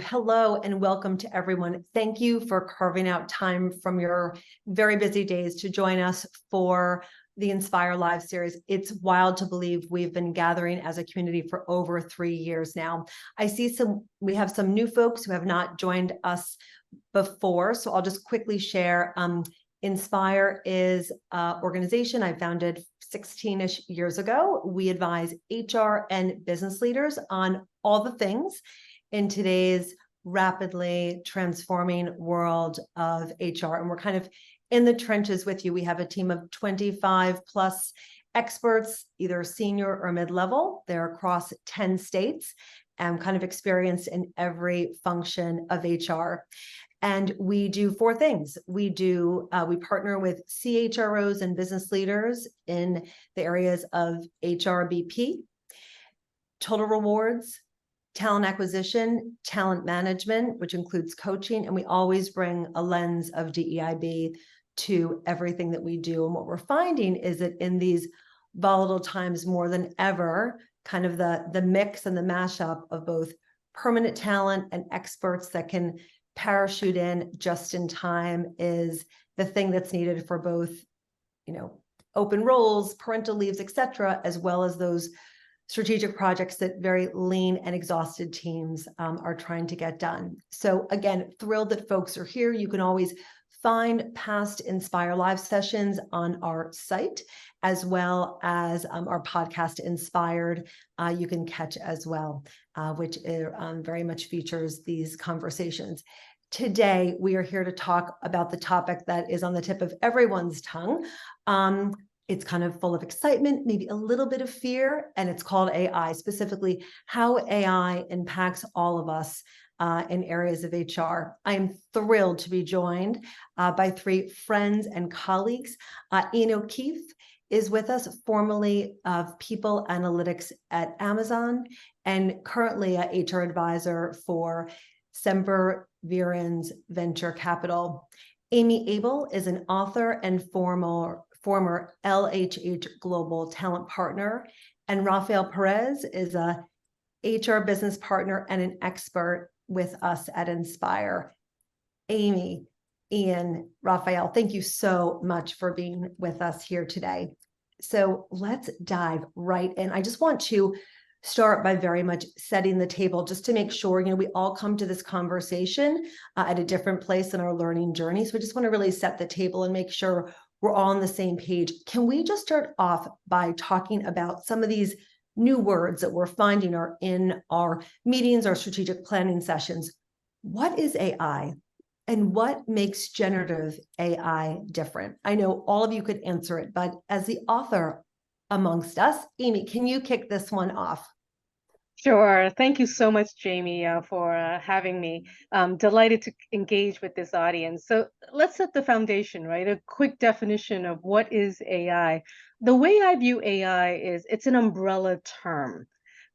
Hello and welcome to everyone. Thank you for carving out time from your very busy days to join us for the Inspire Live series. It's wild to believe we've been gathering as a community for over 3 years now. We have some new folks who have not joined us before, so I'll just quickly share. Inspire is an organization I founded 16-ish years ago. We advise HR and business leaders on all the things in today's rapidly transforming world of HR. And we're kind of in the trenches with you. We have a team of 25 plus experts, either senior or mid-level. They're across 10 states and kind of experienced in every function of HR. And we do 4 things. We partner with CHROs and business leaders in the areas of HRBP, total rewards, talent acquisition, talent management, which includes coaching. And we always bring a lens of DEIB to everything that we do. And what we're finding is that in these volatile times more than ever, kind of the mix and the mashup of both permanent talent and experts that can parachute in just in time is the thing that's needed for both, open roles, parental leaves, et cetera, as well as those strategic projects that very lean and exhausted teams are trying to get done. So again, thrilled that folks are here. You can always find past Inspire Live sessions on our site, as well as our podcast Inspired, you can catch as well, which very much features these conversations. Today, we are here to talk about the topic that is on the tip of everyone's tongue. It's kind of full of excitement, maybe a little bit of fear, and it's called AI, specifically how AI impacts all of us in areas of HR. I am thrilled to be joined by 3 friends and colleagues. Ian O'Keefe is with us, formerly of People Analytics at Amazon, and currently an HR advisor for Semper Virens Venture Capital. Amy Abel is an author and former LHH Global Talent Partner, and Rafael Perez is a HR business partner and an expert with us at Inspire. Amy, Ian, Rafael, thank you so much for being with us here today. So let's dive right in. I just want to start by very much setting the table just to make sure, we all come to this conversation at a different place in our learning journey. So we just want to really set the table and make sure we're all on the same page. Can we just start off by talking about some of these new words that we're finding are in our meetings, our strategic planning sessions? What is AI and what makes generative AI different? I know all of you could answer it, but as the author amongst us, Amy, can you kick this one off? Sure. Thank you so much, Jaime, for having me. I'm delighted to engage with this audience. So let's set the foundation, right? A quick definition of what is AI. The way I view AI is it's an umbrella term,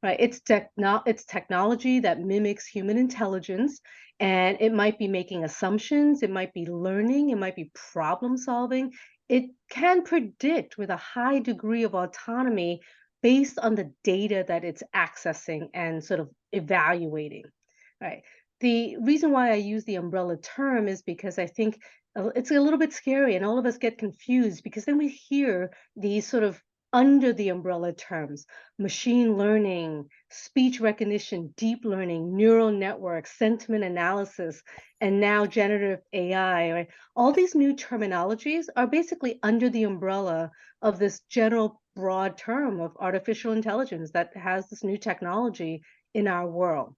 right? It's technology that mimics human intelligence, and it might be making assumptions, it might be learning, it might be problem solving. It can predict with a high degree of autonomy based on the data that it's accessing and sort of evaluating, right? The reason why I use the umbrella term is because I think it's a little bit scary and all of us get confused because then we hear these sort of under the umbrella terms: machine learning, speech recognition, deep learning, neural networks, sentiment analysis, and now generative AI, right? All these new terminologies are basically under the umbrella of this general broad term of artificial intelligence that has this new technology in our world.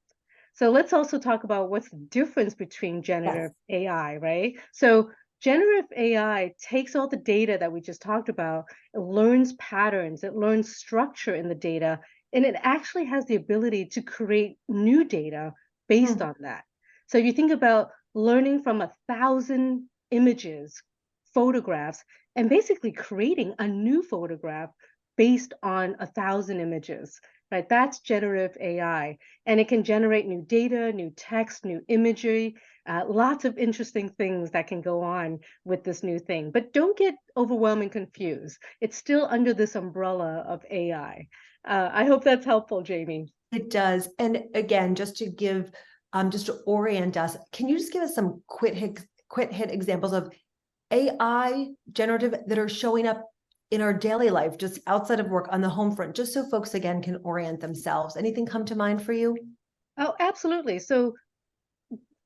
So let's also talk about what's the difference between generative AI, right? So generative AI takes all the data that we just talked about, it learns patterns, it learns structure in the data, and it actually has the ability to create new data based on that. So if you think about learning from 1,000 images, photographs, and basically creating a new photograph based on 1,000 images, right? That's generative AI. And it can generate new data, new text, new imagery, lots of interesting things that can go on with this new thing. But don't get overwhelmed and confused. It's still under this umbrella of AI. I hope that's helpful, Jaime. It does. And again, just to give just to orient us, can you just give us some quick hit examples of AI generative that are showing up in our daily life, just outside of work on the home front, just so folks again can orient themselves? Anything come to mind for you? Oh, absolutely. So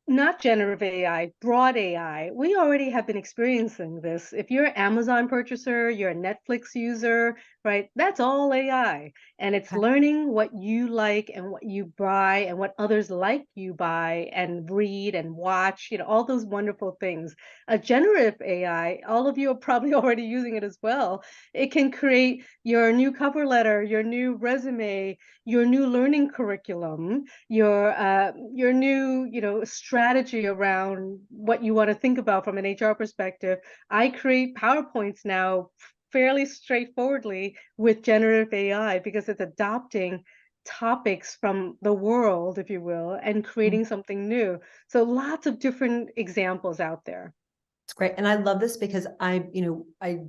not generative AI, broad AI. We already have been experiencing this. If you're an Amazon purchaser, you're a Netflix user, right? That's all AI. And it's Okay. learning what you like and what you buy and what others like you buy and read and watch, all those wonderful things. A generative AI, all of you are probably already using it as well. It can create your new cover letter, your new resume, your new learning curriculum, your new strategy around what you want to think about from an HR perspective. I create PowerPoints now fairly straightforwardly with generative AI because it's adopting topics from the world, if you will, and creating something new. So lots of different examples out there. It's great. And I love this because I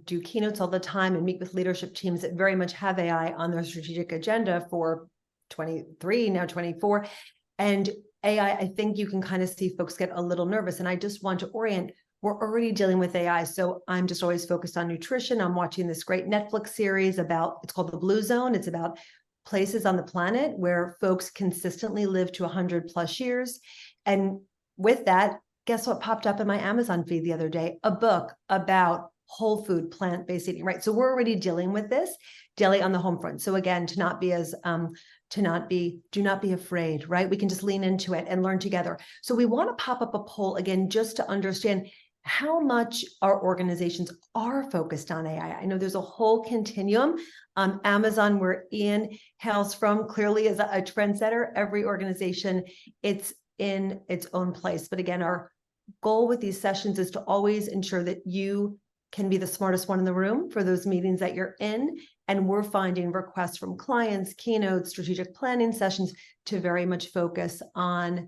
do keynotes all the time and meet with leadership teams that very much have AI on their strategic agenda for 23, now 24. And AI, I think you can kind of see folks get a little nervous. And I just want to orient, we're already dealing with AI. So I'm just always focused on nutrition. I'm watching this great Netflix series it's called The Blue Zone. It's about places on the planet where folks consistently live to 100+ years. And with that, guess what popped up in my Amazon feed the other day? A book about whole food, plant-based eating, right? So we're already dealing with this daily on the home front. So again, do not be afraid, right? We can just lean into it and learn together. So we want to pop up a poll again, just to understand how much our organizations are focused on AI. I know there's a whole continuum. Amazon, where Ian hails from, clearly is a trendsetter. Every organization, it's in its own place. But again, our goal with these sessions is to always ensure that you can be the smartest one in the room for those meetings that you're in. And we're finding requests from clients, keynotes, strategic planning sessions to very much focus on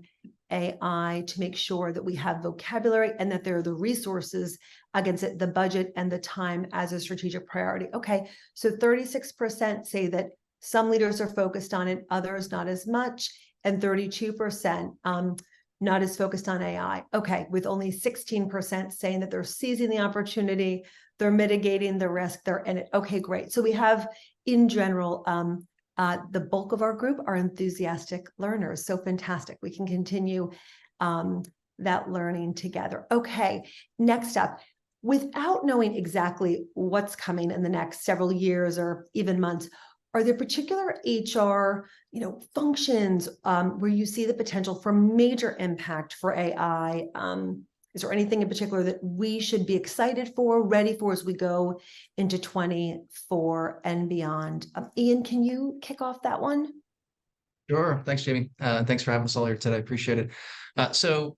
AI to make sure that we have vocabulary and that there are the resources against it, the budget and the time as a strategic priority. Okay, so 36% say that some leaders are focused on it, others not as much, and 32% not as focused on AI. Okay, with only 16% saying that they're seizing the opportunity, they're mitigating the risk, they're in it. Okay, great. So we have, in general, the bulk of our group are enthusiastic learners. So fantastic. We can continue that learning together. Okay, next up, without knowing exactly what's coming in the next several years or even months, are there particular HR, functions where you see the potential for major impact for AI? Is there anything in particular that we should be excited for, ready for as we go into 24 and beyond? Ian, can you kick off that one? Sure. Thanks, Jamie. Thanks for having us all here today. I appreciate it. So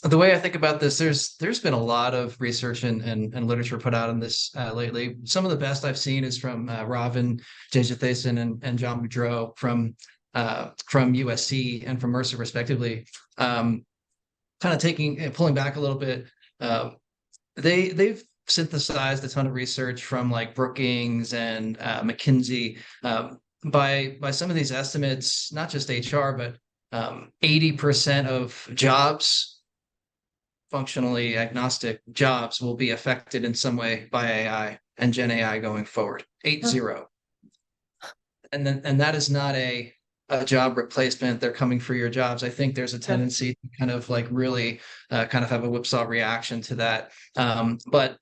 the way I think about this, there's been a lot of research and literature put out on this lately. Some of the best I've seen is from Ravin Jejathasan and John Boudreau from USC and from Mercer, respectively. Kind of pulling back a little bit. They've synthesized a ton of research from like Brookings and McKinsey. By some of these estimates, not just HR, but 80% of jobs, functionally agnostic jobs, will be affected in some way by AI and Gen AI going forward. 80. And that is not a job replacement. They're coming for your jobs. I think there's a tendency to kind of like really kind of have a whipsaw reaction to that. But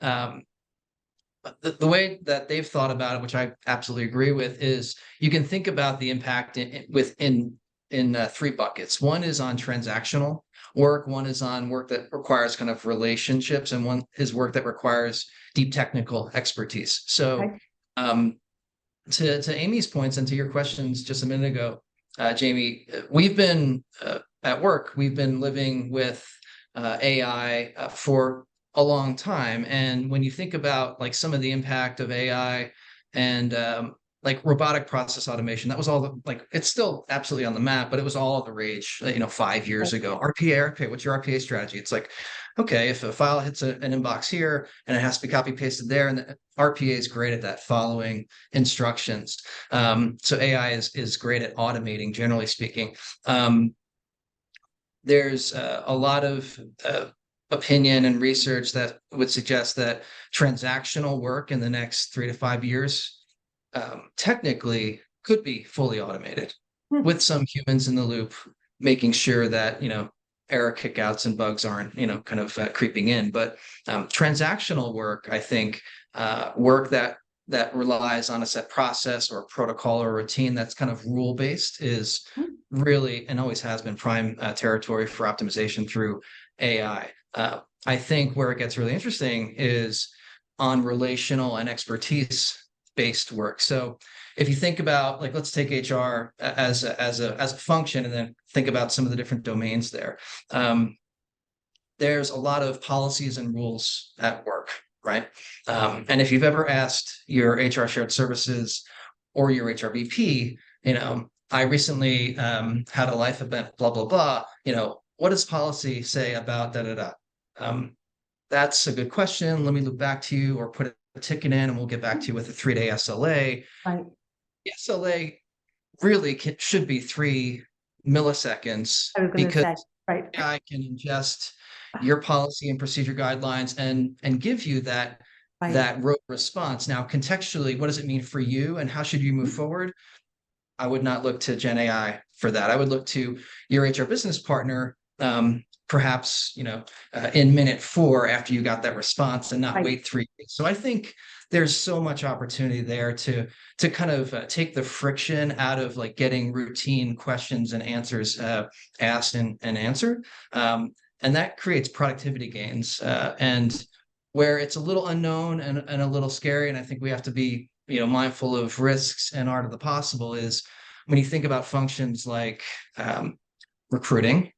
the way that they've thought about it, which I absolutely agree with, is you can think about the impact in 3 buckets. One is on transactional work, one is on work that requires kind of relationships, and one is work that requires deep technical expertise. So to Amy's points and to your questions just a minute ago, Jamie, we've been at work, we've been living with AI for a long time. And when you think about like some of the impact of AI and like robotic process automation, that was all it's still absolutely on the map, but it was all the rage, 5 years ago. RPA, what's your RPA strategy? It's like, okay, if a file hits an inbox here and it has to be copy pasted there, and the RPA is great at that, following instructions. So AI is great at automating, generally speaking. there's a lot of opinion and research that would suggest that transactional work in the next 3 to 5 years technically could be fully automated with some humans in the loop, making sure that, error kickouts and bugs aren't, kind of creeping in. But transactional work, I think, work that relies on a set process or protocol or routine that's kind of rule based is really and always has been prime territory for optimization through AI. I think where it gets really interesting is on relational and expertise based work. So if you think about, like, let's take HR as a function, and then think about some of the different domains there. There's a lot of policies and rules at work, right? And if you've ever asked your HR shared services or your HR VP, I recently had a life event, blah, blah, blah. What does policy say about da, da, da? That's a good question. Let me look back to you, or put a ticket in and we'll get back to you with a 3-day SLA. Right. The SLA really should be 3 milliseconds, I was going to because say, right. AI can ingest your policy and procedure guidelines and give you that Right. that rote response. Now, contextually, what does it mean for you and how should you move forward? I would not look to Gen AI for that. I would look to your HR business partner, perhaps, in minute 4 after you got that response, and not Right. wait 3 days. So I think there's so much opportunity there to kind of take the friction out of, like, getting routine questions and answers asked and answered. And that creates productivity gains. And where it's a little unknown and a little scary, and I think we have to be, mindful of risks and art of the possible, is when you think about functions like recruiting,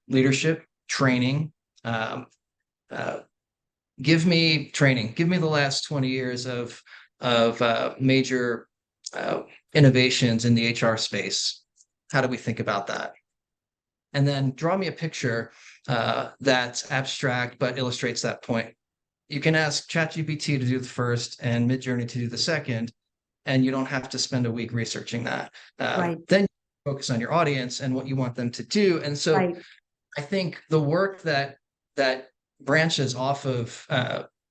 leadership, training. Give me training. Give me the last 20 years of major innovations in the HR space. How do we think about that? And then draw me a picture that's abstract but illustrates that point. You can ask ChatGPT to do the first and Midjourney to do the second, and you don't have to spend a week researching that. Right. Then you focus on your audience and what you want them to do. And so Right. I think the work that branches off of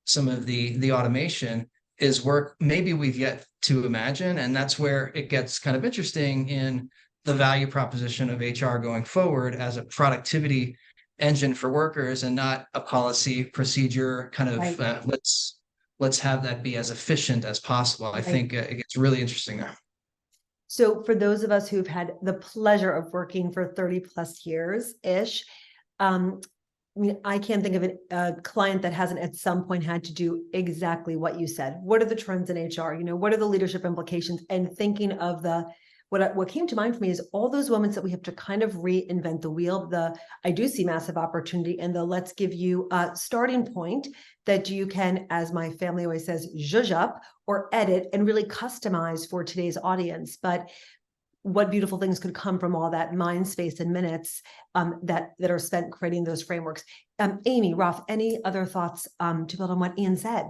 some of the automation is work maybe we've yet to imagine. And that's where it gets kind of interesting in the value proposition of HR going forward as a productivity engine for workers, and not a policy procedure kind of Right. let's have that be as efficient as possible. I think it gets really interesting there. So for those of us who've had the pleasure of working for 30 plus years ish, I can't think of a client that hasn't at some point had to do exactly what you said. What are the trends in HR? What are the leadership implications? And thinking of what came to mind for me is all those moments that we have to kind of reinvent the wheel. I do see massive opportunity, and let's give you a starting point that you can, as my family always says, zhuzh up or edit and really customize for today's audience. But what beautiful things could come from all that mind space and minutes that are spent creating those frameworks. Amy, Raf, any other thoughts to build on what Ian said?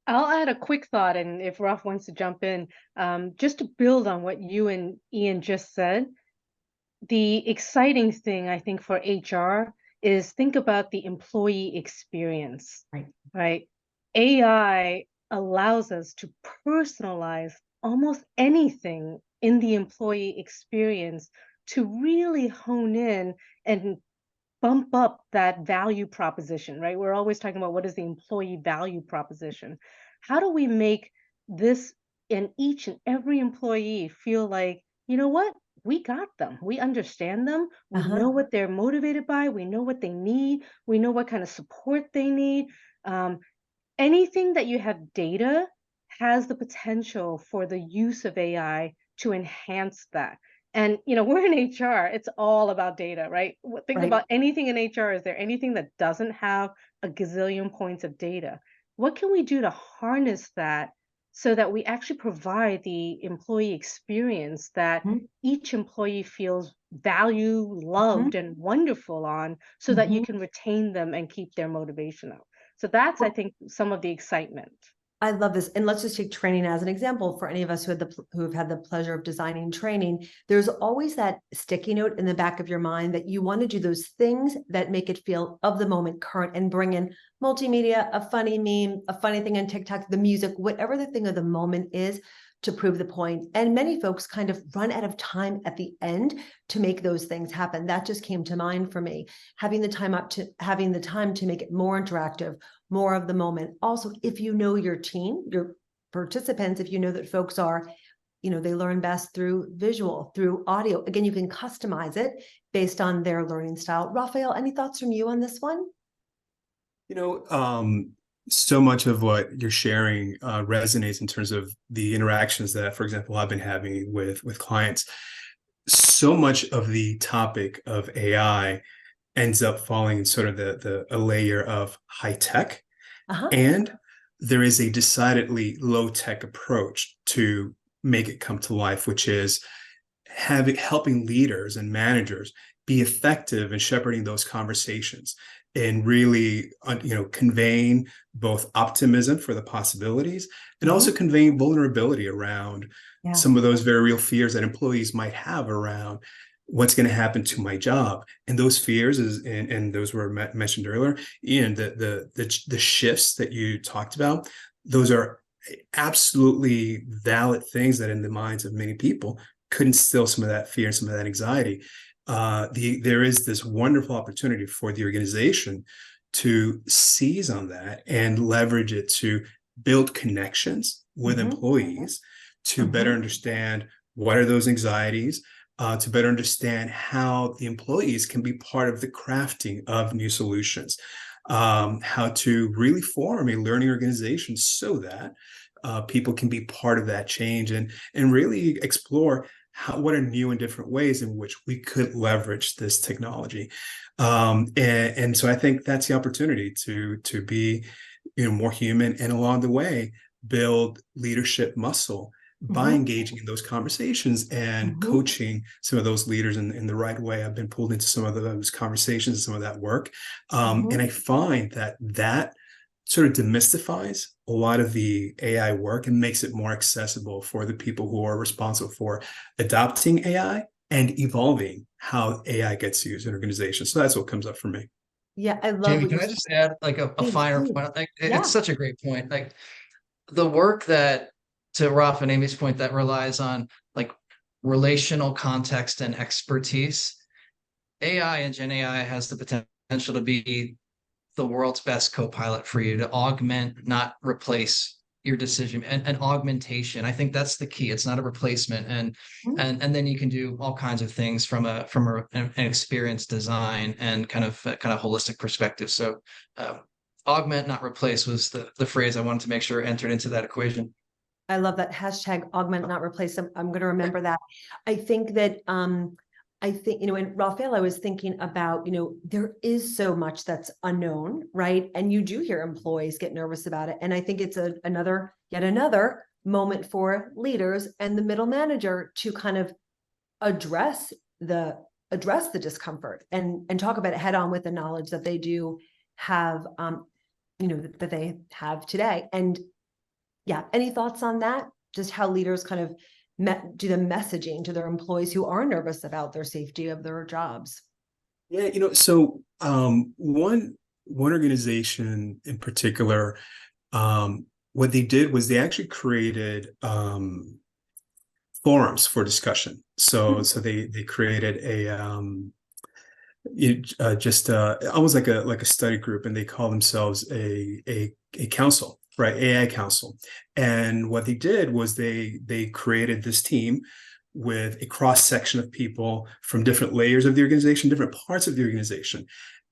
I'll add a quick thought, and if Raf wants to jump in, just to build on what you and Ian just said, the exciting thing, I think, for HR is think about the employee experience, right? AI allows us to personalize almost anything in the employee experience to really hone in and bump up that value proposition, right? We're always talking about what is the employee value proposition. How do we make this in each and every employee feel like, you know what? We got them. We understand them. We know what they're motivated by. We know what they need. We know what kind of support they need. Anything that you have data has the potential for the use of AI to enhance that. And, we're in HR, it's all about data, right? Think about anything in HR. Is there anything that doesn't have a gazillion points of data? What can we do to harness that so that we actually provide the employee experience that each employee feels valued, loved, and wonderful on, so that you can retain them and keep their motivation up? So that's, I think, some of the excitement. I love this. And let's just take training as an example for any of us who have had the pleasure of designing training. There's always that sticky note in the back of your mind that you want to do those things that make it feel of the moment, current, and bring in multimedia, a funny meme, a funny thing on TikTok, the music, whatever the thing of the moment is, to prove the point. And many folks kind of run out of time at the end to make those things happen. That just came to mind for me. Having the time to make it more interactive, more of the moment. Also, if you know your team, your participants, if you know that folks are, they learn best through visual, through audio. Again, you can customize it based on their learning style. Rafael, any thoughts from you on this one? So much of what you're sharing resonates in terms of the interactions that, for example, I've been having with clients. So much of the topic of AI ends up falling in sort of a layer of high tech, and there is a decidedly low tech approach to make it come to life, which is helping leaders and managers be effective in shepherding those conversations and really, conveying both optimism for the possibilities and also conveying vulnerability around some of those very real fears that employees might have around what's going to happen to my job. And those fears and those were mentioned earlier, Ian, the shifts that you talked about, those are absolutely valid things that in the minds of many people could instill some of that fear and some of that anxiety. There is this wonderful opportunity for the organization to seize on that and leverage it to build connections with employees to better understand what are those anxieties, to better understand how the employees can be part of the crafting of new solutions, how to really form a learning organization so that people can be part of that change and really explore what are new and different ways in which we could leverage this technology. And so I think that's the opportunity to be more human, and along the way build leadership muscle by engaging in those conversations and coaching some of those leaders in the right way. I've been pulled into some of those conversations and some of that work. And I find that sort of demystifies a lot of the AI work and makes it more accessible for the people who are responsible for adopting AI and evolving how AI gets used in organizations. So that's what comes up for me. Yeah, I love Jamie, what can you're I just add like a Please, finer please. point? Like Yeah. it's such a great point. Like the work that, to Rafa and Amy's point, that relies on like relational context and expertise. AI and Gen AI has the potential to be the world's best co-pilot for you, to augment, not replace your decision, and augmentation. I think that's the key. It's not a replacement. And then you can do all kinds of things from an experience design and kind of holistic perspective. So augment, not replace was the phrase I wanted to make sure entered into that equation. I love that hashtag augment, not replace. I'm going to remember that. I think that, and Rafael, I was thinking about, there is so much that's unknown, right? And you do hear employees get nervous about it. And I think it's yet another moment for leaders and the middle manager to kind of address the discomfort and talk about it head on with the knowledge that they do have, that they have today. And yeah, any thoughts on that? Just how leaders kind of do the messaging to their employees who are nervous about their safety of their jobs? Yeah, so one organization in particular, what they did was they actually created forums for discussion. So they created almost like a study group, and they call themselves a council. Right, AI Council. And what they did was they created this team with a cross section of people from different layers of the organization, different parts of the organization.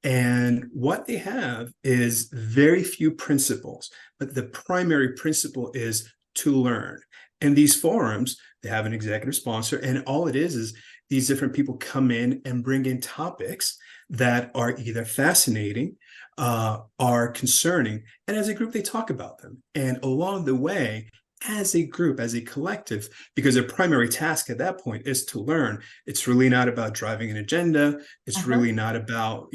And what they have is very few principles, but the primary principle is to learn. And these forums, they have an executive sponsor, and all it is these different people come in and bring in topics that are either fascinating, are concerning, and as a group they talk about them. And along the way, as a group, as a collective, because their primary task at that point is to learn. It's really not about driving an agenda. It's really not about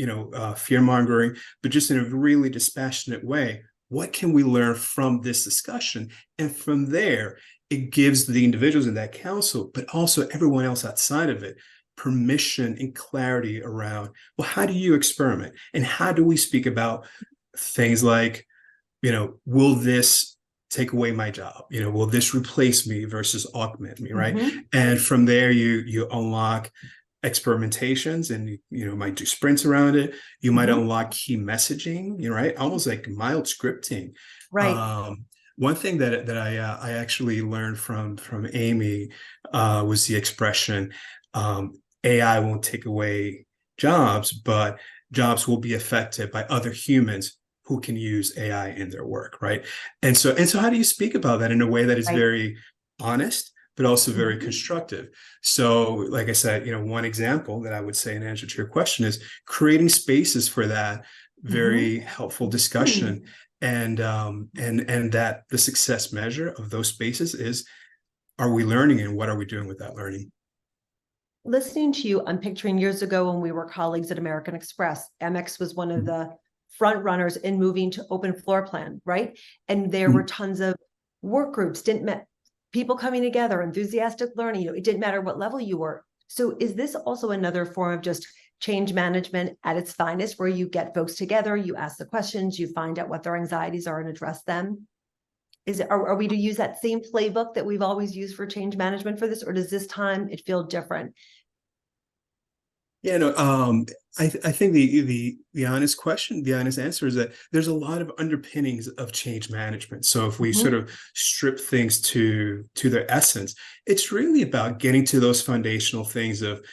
fear mongering, but just in a really dispassionate way, what can we learn from this discussion? And from there, it gives the individuals in that council, but also everyone else outside of it, permission and clarity around, well, how do you experiment? And how do we speak about things like, will this take away my job? Will this replace me versus augment me, right? Mm-hmm. And from there, you unlock experimentations, and you might do sprints around it. You might unlock key messaging, right? Almost like mild scripting. Right. One thing that I actually learned from Amy was the expression, AI won't take away jobs, but jobs will be affected by other humans who can use AI in their work, right? And so how do you speak about that in a way that is very honest, but also very constructive? So, like I said, one example that I would say in answer to your question is creating spaces for that very helpful discussion, and that the success measure of those spaces is, are we learning, and what are we doing with that learning? Listening to you, I'm picturing years ago when we were colleagues at American Express. Amex was one of the front runners in moving to open floor plan, right? And there were tons of work groups, people coming together, enthusiastic learning. It didn't matter what level you were. So is this also another form of just change management at its finest, where you get folks together, you ask the questions, you find out what their anxieties are and address them? Are we to use that same playbook that we've always used for change management for this, or does this time it feel different? Yeah, no, I think the honest question, the honest answer is that there's a lot of underpinnings of change management. So if we sort of strip things to their essence, it's really about getting to those foundational things of,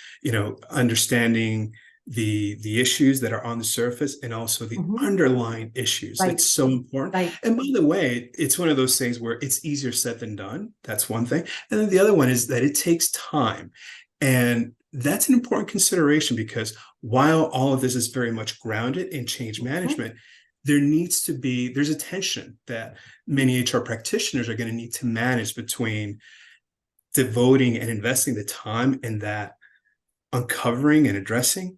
understanding the issues that are on the surface, and also the underlying issues. It's so important. And by the way, it's one of those things where it's easier said than done. That's one thing. And then the other one is that it takes time. And that's an important consideration, because while all of this is very much grounded in change management, there's a tension that many HR practitioners are going to need to manage between devoting and investing the time in that uncovering and addressing,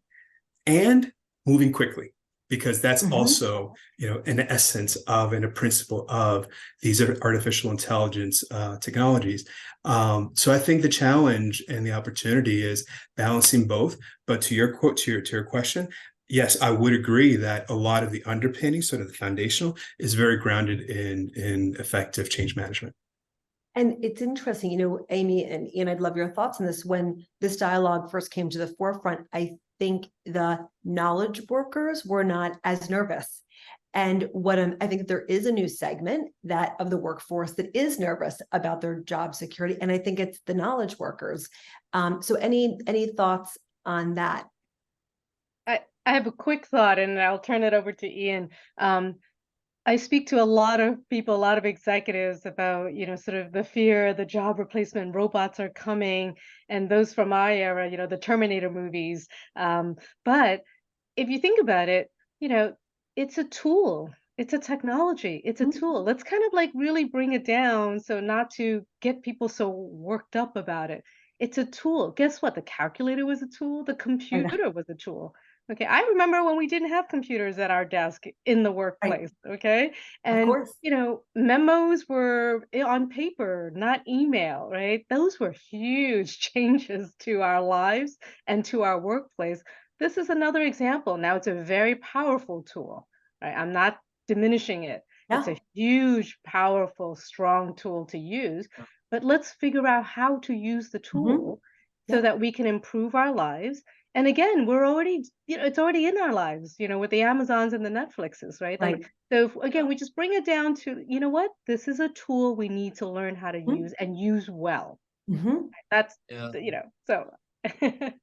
and moving quickly, because that's also, an essence of and a principle of these artificial intelligence technologies. So I think the challenge and the opportunity is balancing both. But to your quote, to your question, yes, I would agree that a lot of the underpinning, sort of the foundational, is very grounded in effective change management. And it's interesting, Amy and Ian, I'd love your thoughts on this. When this dialogue first came to the forefront, I think the knowledge workers were not as nervous. And I think there is a new segment of the workforce that is nervous about their job security. And I think it's the knowledge workers. So any thoughts on that? I have a quick thought, and I'll turn it over to Ian. I speak to a lot of people, a lot of executives about, sort of the fear, the job replacement, robots are coming, and those from my era, the Terminator movies. But if you think about it, it's a tool. It's a technology. It's a tool. Let's kind of like really bring it down, so not to get people so worked up about it. It's a tool. Guess what? The calculator was a tool. The computer was a tool. Okay, I remember when we didn't have computers at our desk in the workplace, okay? And, memos were on paper, not email, right? Those were huge changes to our lives and to our workplace. This is another example. Now, it's a very powerful tool, right? I'm not diminishing it. It's a huge, powerful, strong tool to use, but let's figure out how to use the tool so that we can improve our lives. And again, we're already, it's already in our lives, with the Amazons and the Netflixes, right? Like, so again, we just bring it down to, this is a tool we need to learn how to use and use well. That's, so. Ian.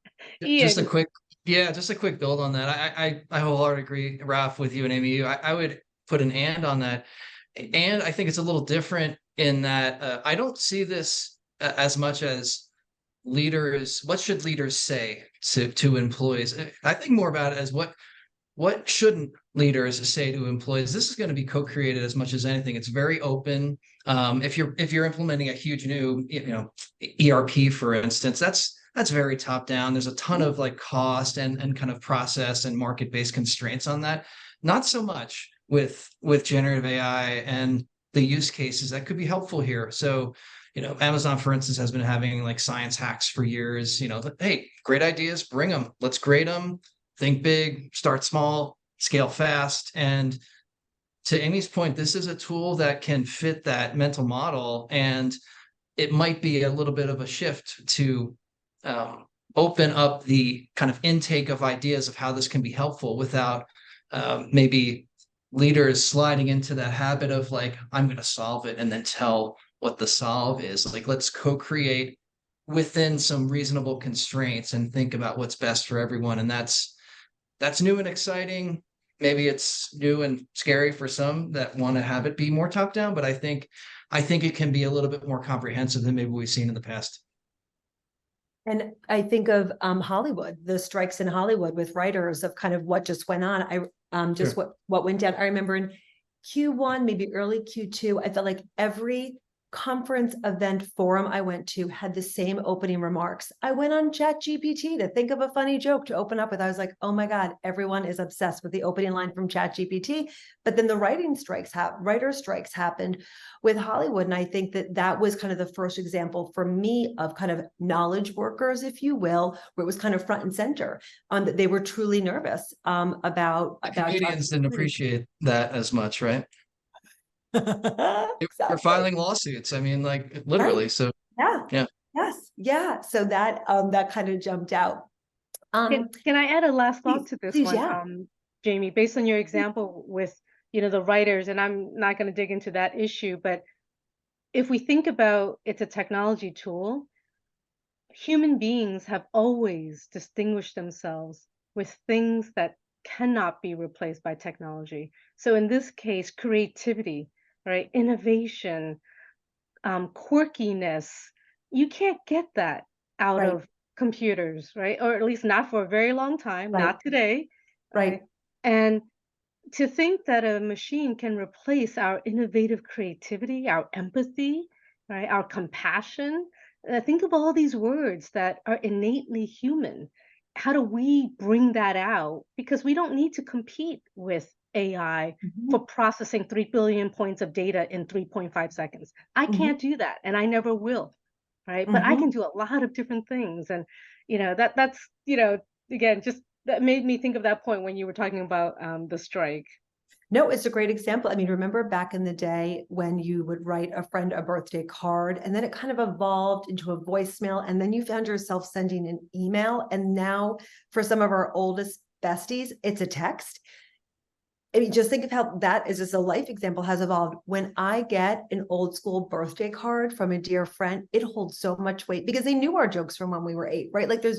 Just a quick build on that. I wholeheartedly agree, Raf, with you and Amy. I would put an and on that. And I think it's a little different in that I don't see this as much as leaders, what should leaders say to employees? I think more about it as what shouldn't leaders say to employees. This is going to be co-created as much as anything. It's very open. If you're implementing a huge new ERP, for instance, that's very top down. There's a ton of like cost and kind of process and market-based constraints on that. Not so much with generative AI and the use cases that could be helpful here. So, Amazon, for instance, has been having like science hacks for years. Hey, great ideas, bring them. Let's grade them. Think big, start small, scale fast. And to Amy's point, this is a tool that can fit that mental model, and it might be a little bit of a shift to open up the kind of intake of ideas of how this can be helpful without maybe leaders sliding into that habit of like, I'm going to solve it and then tell what the solve is. Like, let's co-create within some reasonable constraints and think about what's best for everyone. And that's new and exciting. Maybe it's new and scary for some that want to have it be more top down, but I think it can be a little bit more comprehensive than maybe we've seen in the past. And I think of Hollywood, the strikes in Hollywood with writers of kind of what just went on. Just Sure. what went down. I remember in Q1, maybe early Q2, I felt like every conference, event, forum I went to had the same opening remarks. I went on ChatGPT to think of a funny joke to open up with. I was like, oh my God, everyone is obsessed with the opening line from ChatGPT. But then the writer strikes happened with Hollywood. And I think that was kind of the first example for me of kind of knowledge workers, if you will, where it was kind of front and center that they were truly nervous about Comedians didn't appreciate that as much, right? They're Exactly. filing lawsuits. I mean, like literally. Right. So Yeah. yeah. Yes. Yeah. So that kind of jumped out. Can I add a last thought to this Please, one, yeah. Jamie, based on your example with, the writers, and I'm not going to dig into that issue, but if we think about it's a technology tool, human beings have always distinguished themselves with things that cannot be replaced by technology. So in this case, creativity, right? Innovation, quirkiness, you can't get that out Right. of computers, right? Or at least not for a very long time, Right. not today. Right. And to think that a machine can replace our innovative creativity, our empathy, right, our compassion. Think of all these words that are innately human. How do we bring that out? Because we don't need to compete with AI Mhm. for processing 3 billion points of data in 3.5 seconds. I Mhm. can't do that, and I never will, right? But I Mhm. can do a lot of different things. And, that's, again, just that made me think of that point when you were talking about the strike. No, it's a great example. I mean, remember back in the day when you would write a friend a birthday card and then it kind of evolved into a voicemail and then you found yourself sending an email. And now for some of our oldest besties, it's a text. I mean, just think of how that is just a life example has evolved. When I get an old school birthday card from a dear friend, it holds so much weight because they knew our jokes from when we were 8, right? Like there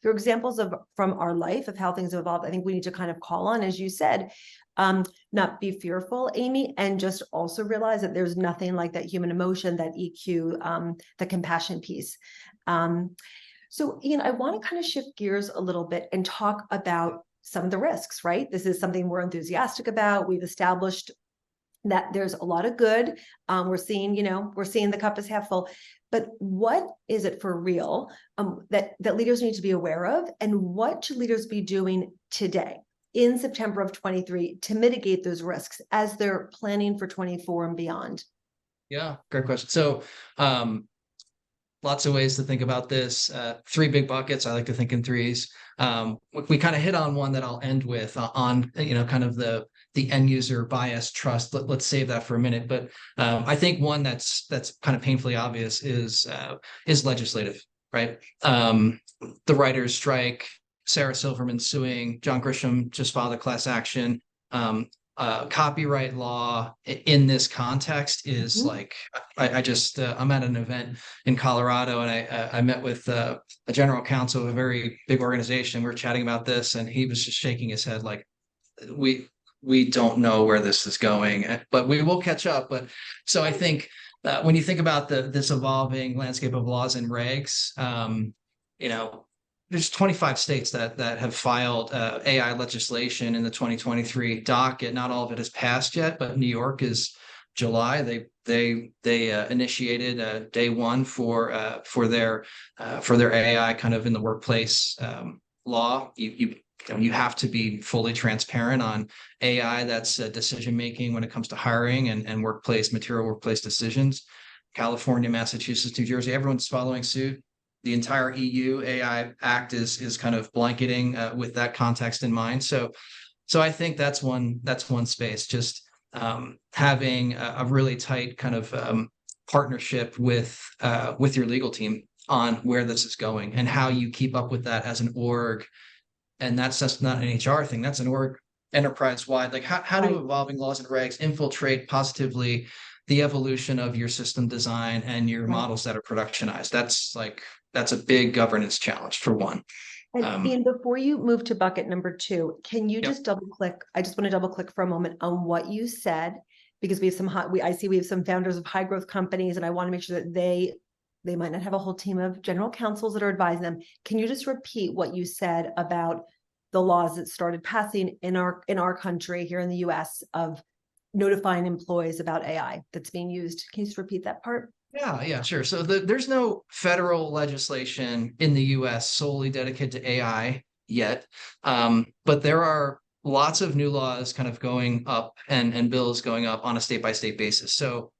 are examples of from our life of how things have evolved. I think we need to kind of call on, as you said, not be fearful, Amy, and just also realize that there's nothing like that human emotion, that EQ, the compassion piece. So, Ian, I want to kind of shift gears a little bit and talk about some of the risks, right? This is something we're enthusiastic about. We've established that there's a lot of good. We're seeing the cup is half full. But what is it for real that leaders need to be aware of? And what should leaders be doing today in September of 23 to mitigate those risks as they're planning for 24 and beyond? Yeah, great question. So lots of ways to think about this. 3 big buckets. I like to think in threes. We kind of hit on one that I'll end with on kind of the end user bias trust. Let's save that for a minute. But I think one that's kind of painfully obvious is legislative, right? The writers' strike, Sarah Silverman suing, John Grisham just filed a class action. Copyright law in this context is like I'm at an event in Colorado and I met with a general counsel of a very big organization. We were chatting about this and he was just shaking his head like we don't know where this is going, but we will catch up. But so I think when you think about this evolving landscape of laws and regs, there's 25 states that have filed AI legislation in the 2023 docket. Not all of it has passed yet, but New York is July. They initiated day one for their AI kind of in the workplace law. You you have to be fully transparent on AI. That's decision making when it comes to hiring and material workplace decisions. California, Massachusetts, New Jersey, everyone's following suit. The entire EU AI Act is kind of blanketing with that context in mind. So I think that's one space. Just having a really tight kind of partnership with your legal team on where this is going and how you keep up with that as an org. And that's just not an HR thing. That's an org enterprise wide. Like how do evolving laws and regs infiltrate positively the evolution of your system design and your models that are productionized? That's a big governance challenge for one. And Ian, before you move to bucket number 2, can you just double click? I just want to double click for a moment on what you said, because we have I see we have some founders of high growth companies, and I want to make sure that they might not have a whole team of general counsels that are advising them. Can you just repeat what you said about the laws that started passing in our country here in the US of notifying employees about AI that's being used? Can you just repeat that part? Yeah, sure. So there's no federal legislation in the US solely dedicated to AI yet. But there are lots of new laws kind of going up and bills going up on a state-by-state basis. So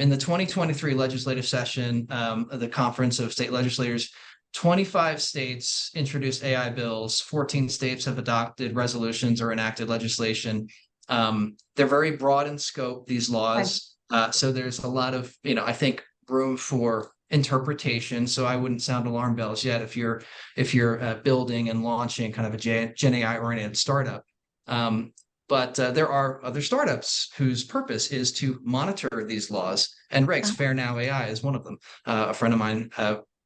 in the 2023 legislative session, the Conference of State Legislators, 25 states introduced AI bills. 14 states have adopted resolutions or enacted legislation. They're very broad in scope, these laws. So there's a lot of, I think, room for interpretation. So I wouldn't sound alarm bells yet if you're building and launching kind of a Gen AI oriented startup. But there are other startups whose purpose is to monitor these laws and regs. Fair Now AI is one of them. A friend of mine,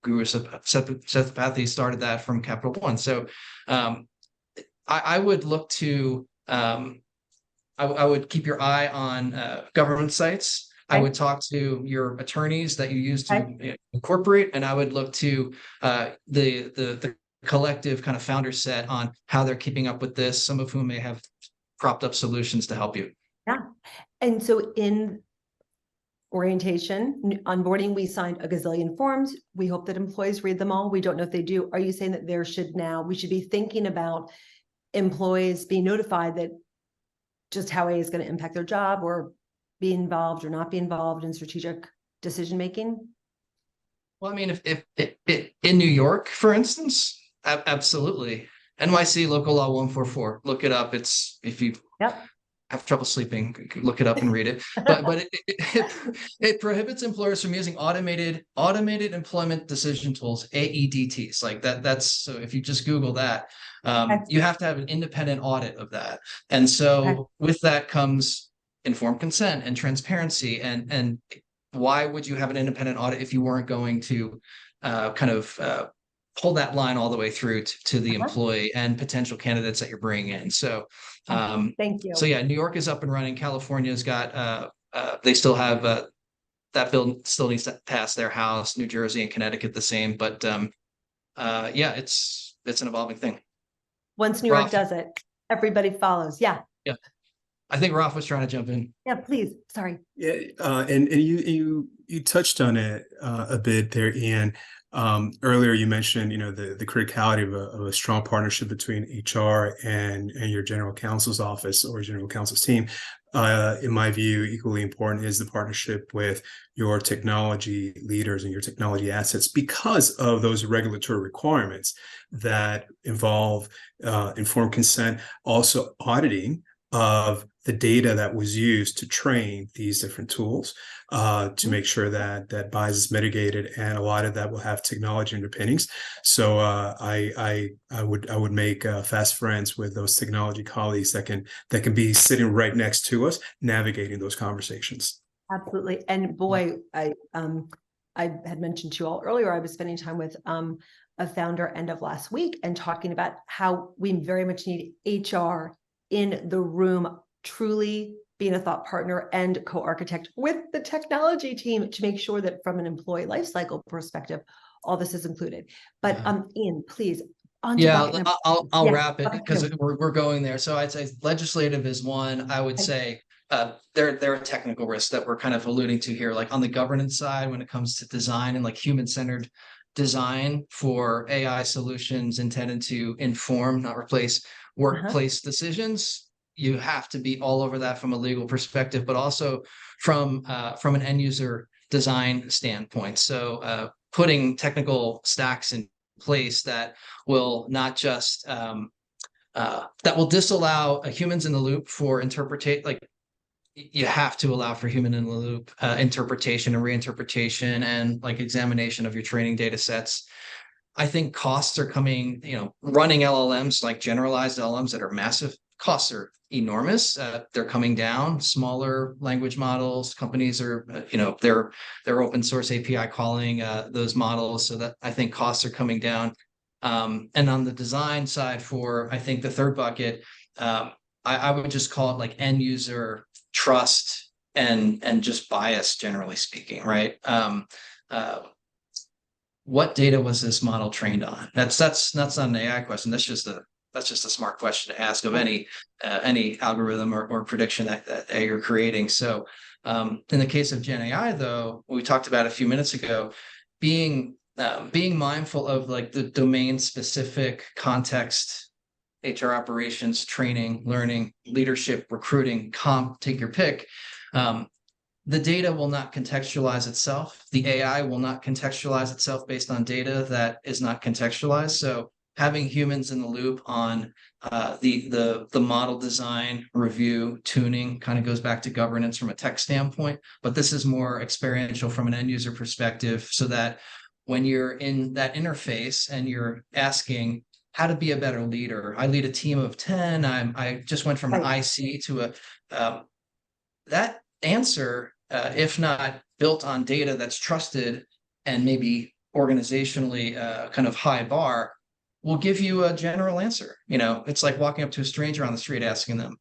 Guru Sethapathi, started that from Capital One. So I would look to, I would keep your eye on government sites. I would talk to your attorneys that you use to incorporate, and I would look to the collective kind of founder set on how they're keeping up with this, some of whom may have propped up solutions to help you. Yeah. And so in orientation, onboarding, we signed a gazillion forms. We hope that employees read them all. We don't know if they do. Are you saying that we should be thinking about employees being notified that just how AI is going to impact their job, or be involved or not be involved in strategic decision-making? Well, I mean, if in New York, for instance, absolutely. NYC Local Law 144, look it up. It's, if you have trouble sleeping, look it up and read it. But it prohibits employers from using automated employment decision tools, AEDTs, like that. That's, so if you just Google that, you have to have an independent audit of that. And so with that comes informed consent and transparency. And why would you have an independent audit if you weren't going to pull that line all the way through to the employee and potential candidates that you're bringing in? So thank you. So yeah, New York is up and running. California's got they still have that bill still needs to pass their house. New Jersey and Connecticut the same, but yeah, it's an evolving thing. Once New York does it, everybody follows. Yeah. I think Raf was trying to jump in. Yeah, please. Sorry. Yeah, and you touched on it a bit there, Ian. Earlier, you mentioned the criticality of a strong partnership between HR and your general counsel's office or general counsel's team. In my view, equally important is the partnership with your technology leaders and your technology assets, because of those regulatory requirements that involve informed consent, also auditing of the data that was used to train these different tools, to make sure that bias is mitigated, and a lot of that will have technology underpinnings. So I would make fast friends with those technology colleagues that can be sitting right next to us, navigating those conversations. Absolutely. And boy, I had mentioned to you all earlier, I was spending time with a founder end of last week and talking about how we very much need HR in the room, truly being a thought partner and co-architect with the technology team to make sure that from an employee lifecycle perspective, all this is included. But Ian, please. I'll wrap it because we're going there. So I'd say legislative is one. I would say there are technical risks that we're kind of alluding to here, like on the governance side when it comes to design and like human-centered design for AI solutions intended to inform, not replace, workplace decisions, you have to be all over that from a legal perspective, but also from an end user design standpoint. So putting technical stacks in place that will not just that will disallow humans in the loop for interpretate, like you have to allow for human in the loop interpretation and reinterpretation and like examination of your training data sets. I think costs are coming, running LLMs, like generalized LLMs that are massive, costs are enormous. They're coming down. Smaller language models, companies are, they're open source API calling those models, so that I think costs are coming down. And on the design side, for I think the third bucket, I would just call it like end user trust and just bias, generally speaking, right? What data was this model trained on? That's not an AI question. That's just a smart question to ask of any algorithm or prediction that you're creating. So in the case of Gen AI, though, we talked about a few minutes ago, being mindful of like the domain specific context, HR operations, training, learning, leadership, recruiting, comp, take your pick. The data will not contextualize itself. The AI will not contextualize itself based on data that is not contextualized. So having humans in the loop on the model design, review, tuning kind of goes back to governance from a tech standpoint, but this is more experiential from an end user perspective, so that when you're in that interface and you're asking how to be a better leader, I lead a team of 10, I just went from an IC to that answer, if not built on data that's trusted and maybe organizationally kind of high bar, will give you a general answer. It's like walking up to a stranger on the street asking them.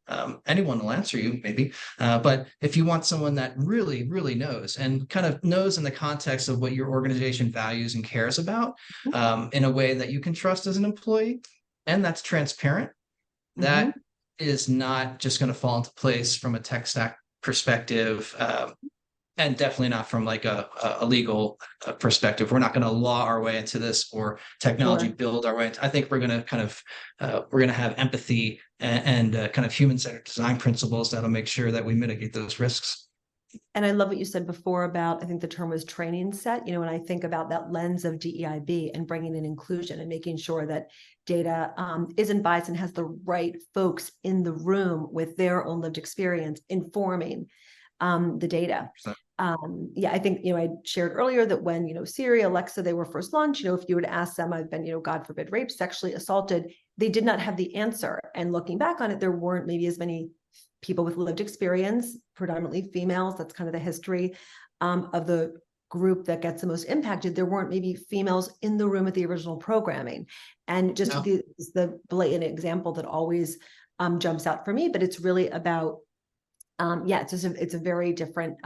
Anyone will answer you, maybe. But if you want someone that really, really knows and kind of knows in the context of what your organization values and cares about, in a way that you can trust as an employee, and that's transparent, that is not just going to fall into place from a tech stack perspective, and definitely not from like a legal perspective. We're not going to law our way into this or technology build our way into. I think we're going to kind of we're going to have empathy and kind of human-centered design principles that'll make sure that we mitigate those risks. And I love what you said before about, I think the term was training set, when I think about that lens of DEIB and bringing in inclusion and making sure that data isn't biased and has the right folks in the room with their own lived experience informing the data. I think, I shared earlier that when, Siri, Alexa, they were first launched, if you would ask them, I've been, God forbid, raped, sexually assaulted, they did not have the answer. And looking back on it, there weren't maybe as many people with lived experience, predominantly females. That's kind of the history of the group that gets the most impacted. There weren't maybe females in the room at the original programming. And just the blatant example that always jumps out for me, but it's really about, it's a very different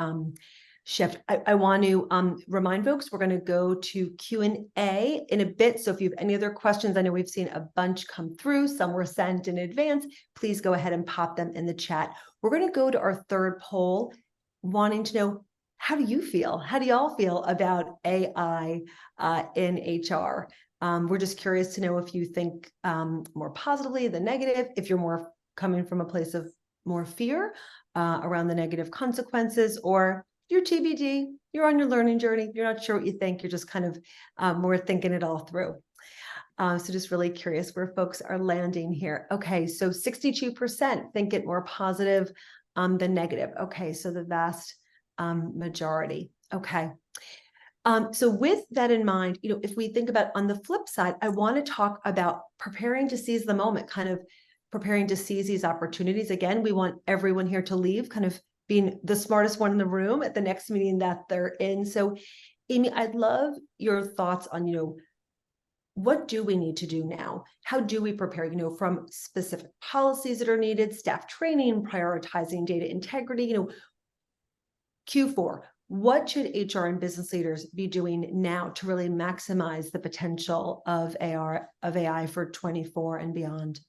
shift. I want to remind folks, we're going to go to Q&A in a bit. So if you have any other questions, I know we've seen a bunch come through. Some were sent in advance. Please go ahead and pop them in the chat. We're going to go to our third poll, wanting to know, how do you feel? How do y'all feel about AI in HR? We're just curious to know if you think more positively than negative, if you're more coming from a place of more fear around the negative consequences, or you're TBD, you're on your learning journey, you're not sure what you think, you're just kind of more thinking it all through. So just really curious where folks are landing here. Okay, so 62% think it more positive than negative. Okay, so the vast majority. Okay. So with that in mind, if we think about on the flip side, I want to talk about preparing to seize the moment, kind of preparing to seize these opportunities. Again, we want everyone here to leave kind of being the smartest one in the room at the next meeting that they're in. So Amy, I'd love your thoughts on, what do we need to do now? How do we prepare, from specific policies that are needed, staff training, prioritizing data integrity, Q4, what should HR and business leaders be doing now to really maximize the potential of AI for 24 and beyond?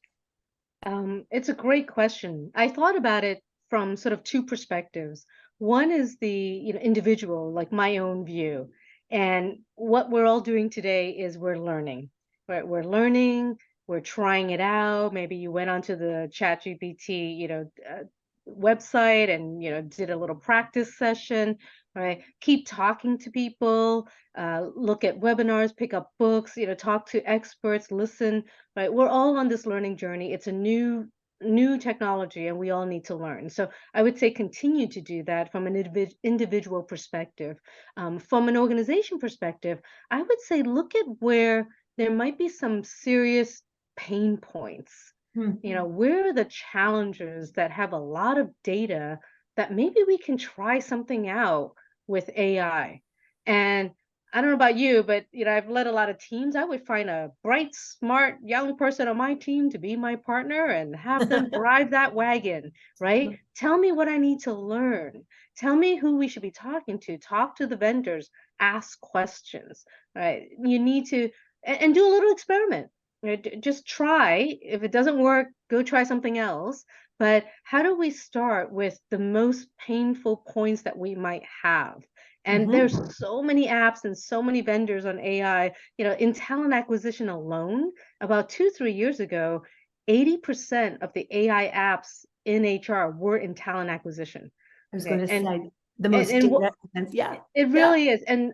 It's a great question. I thought about it from sort of two perspectives. One is the individual, like my own view, And what we're all doing today is we're learning, right? We're learning, we're trying it out. Maybe you went onto the ChatGPT, website and, did a little practice session, right? Keep talking to people, look at webinars, pick up books, talk to experts, listen, right? We're all on this learning journey. It's a new technology and we all need to learn. So I would say continue to do that from an individual perspective. From an organization perspective, I would say look at where there might be some serious pain points. Where are the challenges that have a lot of data that maybe we can try something out with AI? And I don't know about you, but I've led a lot of teams. I would find a bright, smart young person on my team to be my partner and have them drive that wagon, right? Tell me what I need to learn. Tell me who we should be talking to. Talk to the vendors, ask questions, right? You need to and do a little experiment. Just try. If it doesn't work, go try something else. But how do we start with the most painful points that we might have? And there's so many apps and so many vendors on AI. In talent acquisition alone, about 2-3 years ago, 80% of the AI apps in HR were in talent acquisition. I was going to And say the most and data. Yeah. it really is. And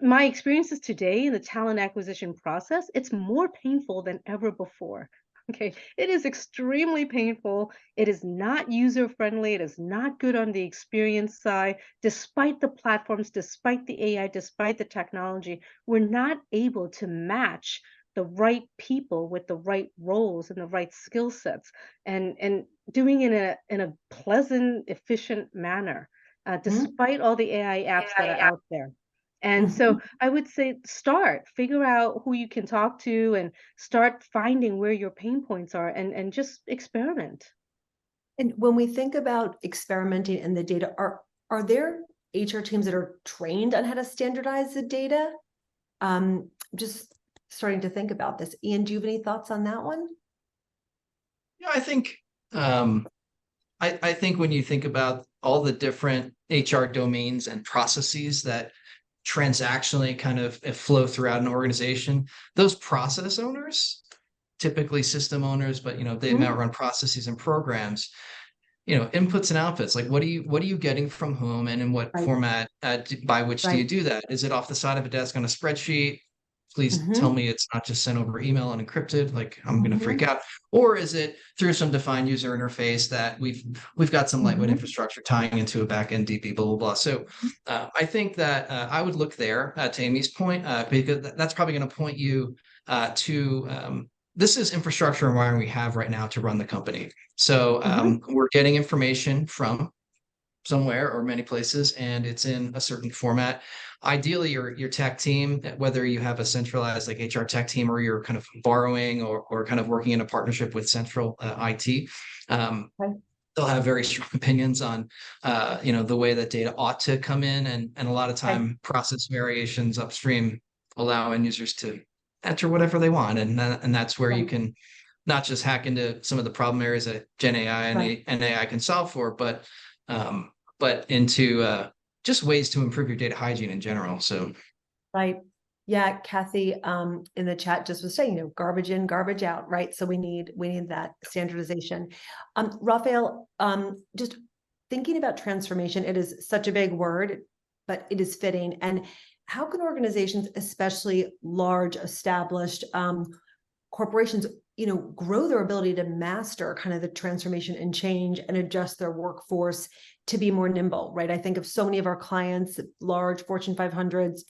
my experiences today in the talent acquisition process, it's more painful than ever before. Okay. It is extremely painful. It is not user friendly. It is not good on the experience side. Despite the platforms, despite the AI, despite the technology, we're not able to match the right people with the right roles and the right skill sets and doing it in a pleasant, efficient manner despite all the AI apps that are out there. And so I would say figure out who you can talk to and start finding where your pain points are and just experiment. And when we think about experimenting in the data, are there HR teams that are trained on how to standardize the data? Just starting to think about this. Ian, do you have any thoughts on that one? Yeah, I think I think when you think about all the different HR domains and processes that transactionally kind of flow throughout an organization, those process owners, typically system owners, but they might run processes and programs, inputs and outputs. Like what are you getting from whom and in what format by which do you do that? Is it off the side of a desk on a spreadsheet? Please tell me it's not just sent over email and encrypted, like I'm going to freak out. Or is it through some defined user interface that we've got some lightweight infrastructure tying into a backend DB, blah, blah, blah. So I think that I would look there to Amy's point, because that's probably going to point you to this is infrastructure and wiring we have right now to run the company. So we're getting information from somewhere or many places, and it's in a certain format. Ideally, your tech team, whether you have a centralized like HR tech team or you're kind of borrowing or kind of working in a partnership with central IT, they'll have very strong opinions on the way that data ought to come in, and a lot of time process variations upstream allow end users to enter whatever they want, and that's where you can not just hack into some of the problem areas that Gen AI and AI can solve for, but into just ways to improve your data hygiene in general. So, right. Yeah, Kathy, in the chat just was saying, garbage in, garbage out, right? So we need that standardization. Rafael, just thinking about transformation, it is such a big word, but it is fitting. And how can organizations, especially large, established corporations, grow their ability to master kind of the transformation and change and adjust their workforce to be more nimble, right? I think of so many of our clients, large Fortune 500s.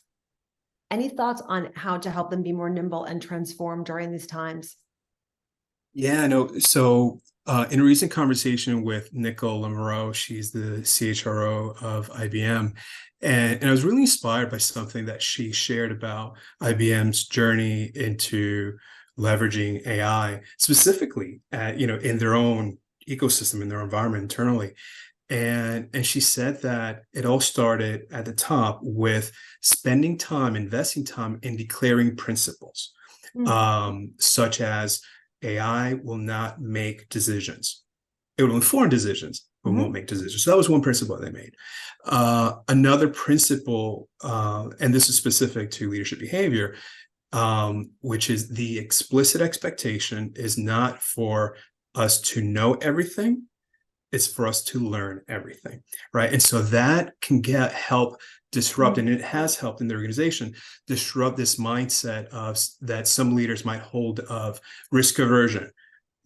Any thoughts on how to help them be more nimble and transform during these times? Yeah, no. So in a recent conversation with Nicole Lamoureux, she's the CHRO of IBM, and I was really inspired by something that she shared about IBM's journey into leveraging AI, specifically in their own ecosystem, in their environment internally. And she said that it all started at the top with spending time, investing time in declaring principles, such as AI will not make decisions. It will inform decisions, who won't make decisions. So that was one principle they made. Another principle, and this is specific to leadership behavior, which is the explicit expectation is not for us to know everything, it's for us to learn everything, right? And so that can help disrupt, and it has helped in the organization, disrupt this mindset of that some leaders might hold of risk aversion.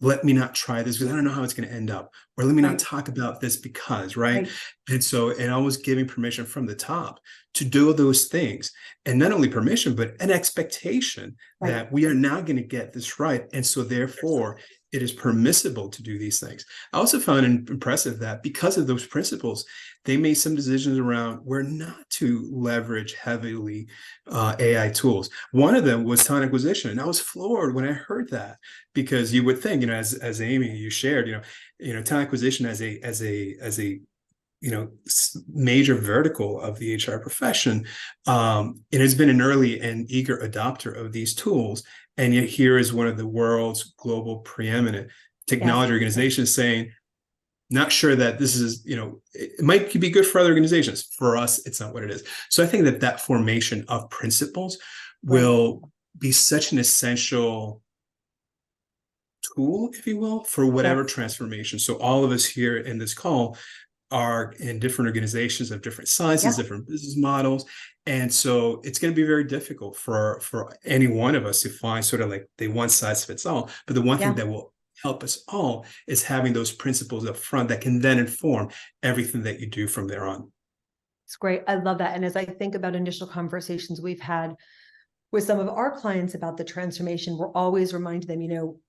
Let me not try this because I don't know how it's going to end up, or let me not talk about this because, right? And so, and always giving permission from the top to do those things, and not only permission, but an expectation that we are now going to get this right. And so therefore it is permissible to do these things. I also found it impressive that because of those principles, they made some decisions around where not to leverage heavily AI tools. One of them was talent acquisition. And I was floored when I heard that, because you would think, as Amy, you shared, talent acquisition as a major vertical of the HR profession. It has been an early and eager adopter of these tools. And yet here is one of the world's global preeminent technology organizations saying, not sure that this is, it might be good for other organizations. For us, it's not what it is. So I think that formation of principles will be such an essential tool, if you will, for whatever transformation. So all of us here in this call are in different organizations of different sizes, different business models. And so it's going to be very difficult for any one of us to find sort of like the one size fits all. But the one thing that will help us all is having those principles up front that can then inform everything that you do from there on. It's great. I love that. And as I think about initial conversations we've had with some of our clients about the transformation, we're always reminding them,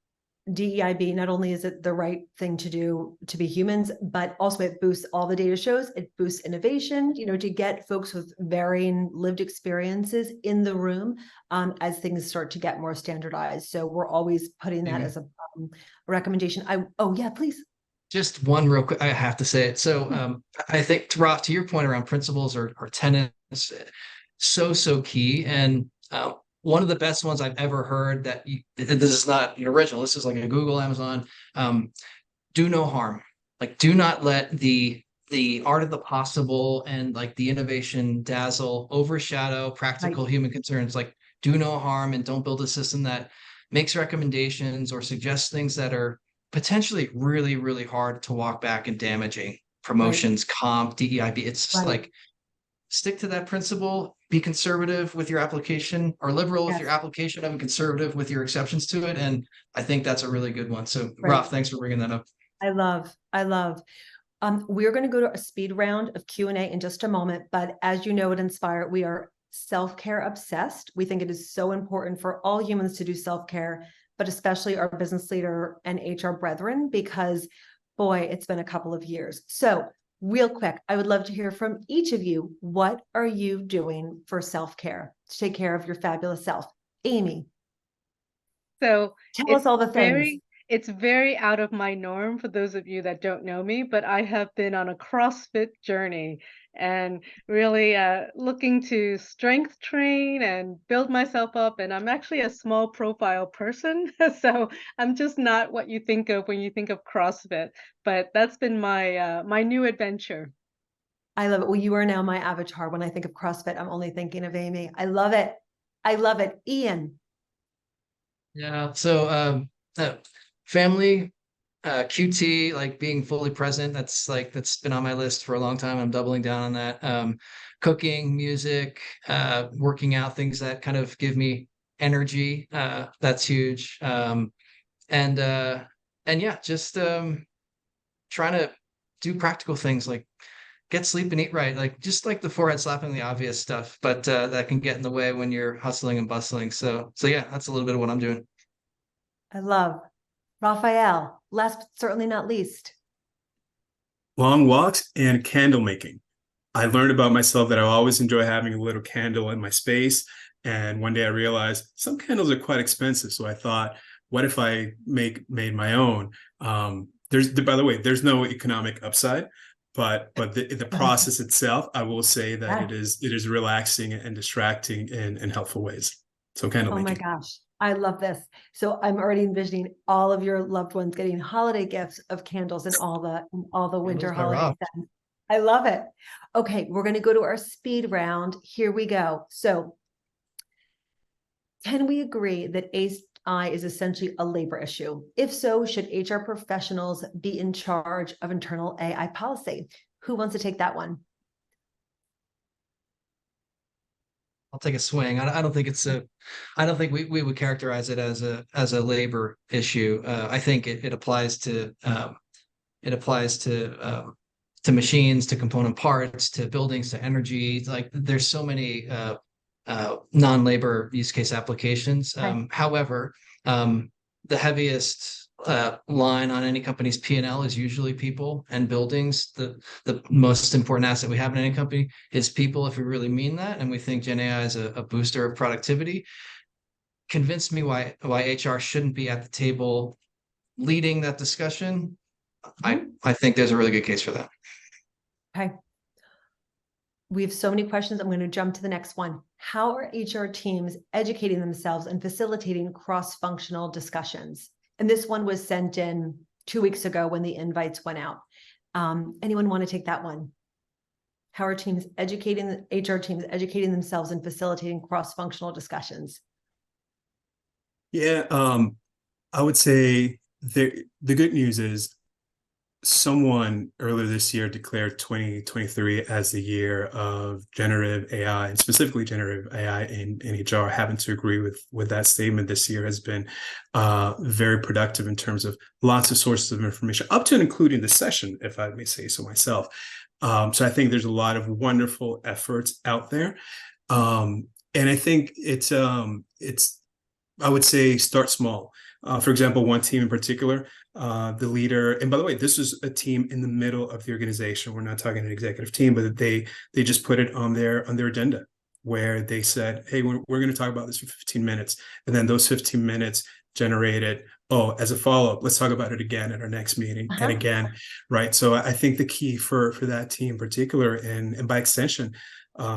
DEIB, not only is it the right thing to do to be humans, but also it boosts, all the data shows, it boosts innovation, to get folks with varying lived experiences in the room as things start to get more standardized. So we're always putting that as a recommendation. Please. Just one real quick, I have to say it. So I think, Rob, to your point around principles or tenets, so key. And one of the best ones I've ever heard this is not an original, this is like a Google, Amazon, do no harm. Like, do not let the art of the possible and like the innovation dazzle overshadow practical human concerns. Like, do no harm, and don't build a system that makes recommendations or suggests things that are potentially really, really hard to walk back and damaging promotions, comp, DEIB. It's just like, stick to that principle, be conservative with your application, or liberal with your application, and conservative with your exceptions to it. And I think that's a really good one. So Raf, thanks for bringing that up. I love. We're going to go to a speed round of Q&A in just a moment. But as you know, at Inspire, we are self-care obsessed. We think it is so important for all humans to do self-care, but especially our business leader and HR brethren, because boy, it's been a couple of years. So real quick, I would love to hear from each of you. What are you doing for self-care to take care of your fabulous self? Amy. So tell us all the things. It's very out of my norm for those of you that don't know me, but I have been on a CrossFit journey and really looking to strength train and build myself up. And I'm actually a small profile person, so I'm just not what you think of when you think of CrossFit. But that's been my new adventure. I love it. Well, you are now my avatar. When I think of CrossFit, I'm only thinking of Amy. I love it. I love it. Ian. Yeah. So family, QT, like being fully present. That's been on my list for a long time. I'm doubling down on that. Cooking, music, working out, things that kind of give me energy. That's huge. And yeah, just trying to do practical things like get sleep and eat right. Like just like the forehead slapping, the obvious stuff, but that can get in the way when you're hustling and bustling. So yeah, that's a little bit of what I'm doing. I love. Rafael, last but certainly not least. Long walks and candle making. I learned about myself that I always enjoy having a little candle in my space. And one day I realized some candles are quite expensive. So I thought, what if I made my own? By the way, there's no economic upside, but the process itself, I will say that it is relaxing and distracting in helpful ways. So candle Oh my making. gosh, I love this. So I'm already envisioning all of your loved ones getting holiday gifts of candles and all the winter Candles by holiday Rob. scents. I love it. Okay, we're going to go to our speed round. Here we go. So can we agree that AI is essentially a labor issue? If so, should HR professionals be in charge of internal AI policy? Who wants to take that one? I'll take a swing. I don't think I don't think we would characterize it as a labor issue. I think it applies to machines, to component parts, to buildings, to energy. Like there's so many non-labor use case applications. Okay. However, the heaviest line on any company's P&L is usually people and buildings. The most important asset we have in any company is people, if we really mean that, and we think Gen AI is a booster of productivity. Convince me why HR shouldn't be at the table leading that discussion. I think there's a really good case for that. Okay. We have so many questions. I'm going to jump to the next one. How are HR teams educating themselves and facilitating cross-functional discussions? And this one was sent in 2 weeks ago when the invites went out. Anyone want to take that one? How are HR teams educating themselves and facilitating cross-functional discussions? Yeah, I would say the good news is someone earlier this year declared 2023 as the year of generative AI, and specifically generative AI in HR. Happen to agree with that statement. This year has been very productive in terms of lots of sources of information, up to and including the session, if I may say so myself. So I think there's a lot of wonderful efforts out there, and I think it's I would say start small. For example, one team in particular, the leader, and by the way, this is a team in the middle of the organization. We're not talking an executive team, but they just put it on their agenda, where they said, hey, we're going to talk about this for 15 minutes. And then those 15 minutes generated, oh, as a follow-up, let's talk about it again at our next meeting and again, right? So I think the key for that team in particular, and by extension,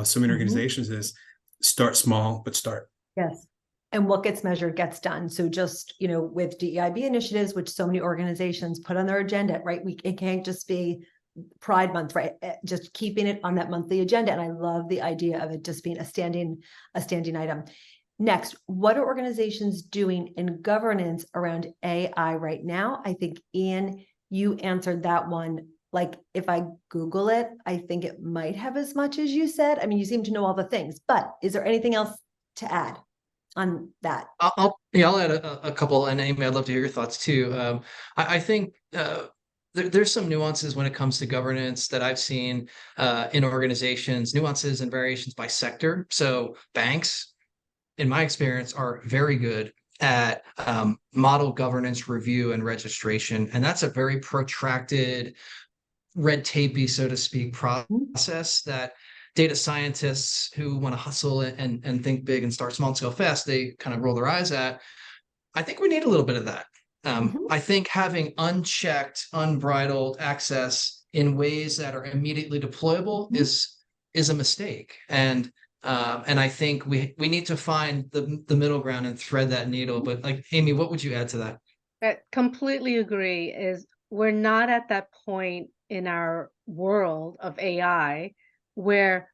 so many organizations, is start small, but start. Yes. And what gets measured gets done. So just, with DEIB initiatives, which so many organizations put on their agenda, right? It can't just be Pride Month, right? Just keeping it on that monthly agenda. And I love the idea of it just being a standing item. Next, what are organizations doing in governance around AI right now? I think, Ian, you answered that one. Like, if I Google it, I think it might have as much as you said. I mean, you seem to know all the things, but is there anything else to add on that? I'll add a couple, and Amy, I'd love to hear your thoughts too. I think there's some nuances when it comes to governance that I've seen in organizations, nuances and variations by sector. So banks, in my experience, are very good at model governance review and registration, and that's a very protracted, red tapey, so to speak, process that data scientists who want to hustle and think big and start small and scale fast, they kind of roll their eyes at. I think we need a little bit of that. I think having unchecked, unbridled access in ways that are immediately deployable is a mistake. And I think we need to find the middle ground and thread that needle. But like, Amy, what would you add to that? I completely agree. Is we're not at that point in our world of AI where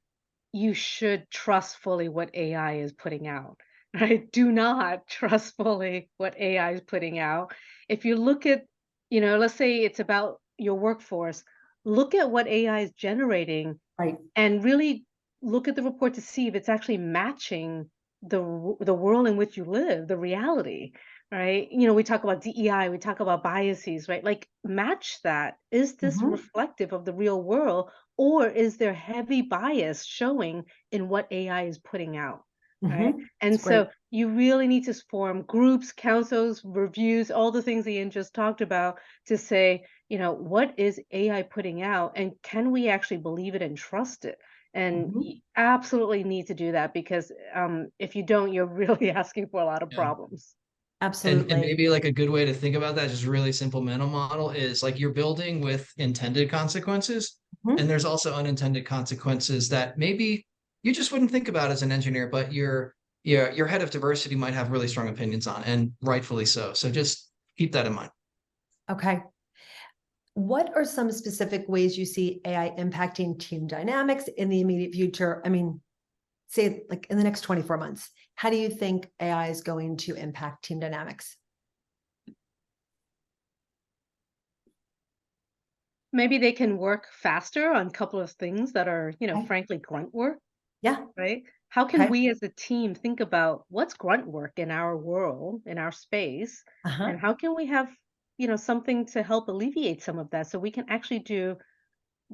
you should trust fully what AI is putting out. Right? Do not trust fully what AI is putting out. If you look at, let's say it's about your workforce, look at what AI is generating, Right. and really look at the report to see if it's actually matching the world in which you live, the reality, right? We talk about DEI, we talk about biases, right? Like, match that. Is this reflective of the real world, or is there heavy bias showing in what AI is putting out? Right. And so you really need to form groups, councils, reviews, all the things Ian just talked about, to say, what is AI putting out, and can we actually believe it and trust it? And you absolutely need to do that, because if you don't, you're really asking for a lot of problems. Absolutely. And maybe like a good way to think about that, just really simple mental model, is like you're building with intended consequences, and there's also unintended consequences that maybe you just wouldn't think about as an engineer, but you're your head of diversity might have really strong opinions on, and rightfully so. So just keep that in mind. Okay. What are some specific ways you see AI impacting team dynamics in the immediate future? I mean, say like in the next 24 months, how do you think AI is going to impact team dynamics? Maybe they can work faster on a couple of things that are, Okay. frankly, grunt work, Yeah. right? How can Okay. we as a team think about what's grunt work in our world, in our space, Uh-huh. and how can we have, something to help alleviate some of that so we can actually do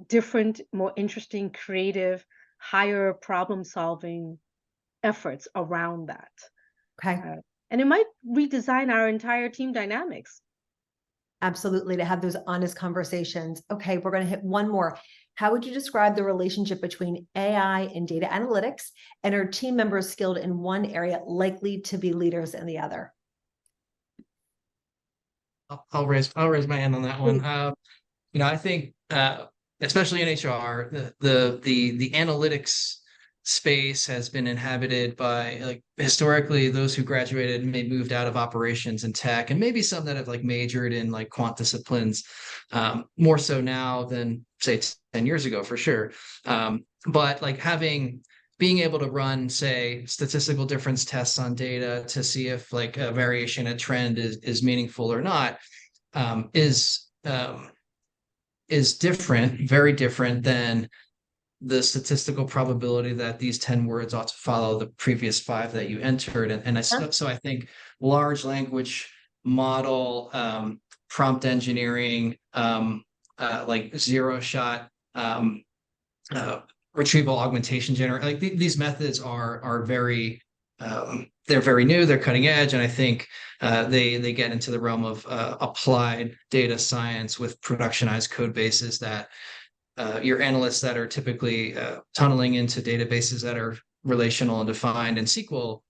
different, more interesting, creative, higher problem solving efforts around that. Okay. And it might redesign our entire team dynamics. Absolutely, to have those honest conversations. Okay, we're going to hit one more. How would you describe the relationship between AI and data analytics, and are team members skilled in one area likely to be leaders in the other? I'll raise my hand on that one. I think especially in HR, the analytics space has been inhabited by, like, historically those who graduated and maybe moved out of operations and tech, and maybe some that have like majored in like quant disciplines, more so now than say 10 years ago for sure. But like being able to run, say, statistical difference tests on data to see if like a variation, a trend is meaningful or not, is different, very different than the statistical probability that these 10 words ought to follow the previous 5 that you entered. So I think large language model, prompt engineering, like zero shot, retrieval augmentation like these methods are very, they're very new, they're cutting edge, and I think they get into the realm of applied data science with productionized code bases that your analysts that are typically tunneling into databases that are relational and defined in SQL.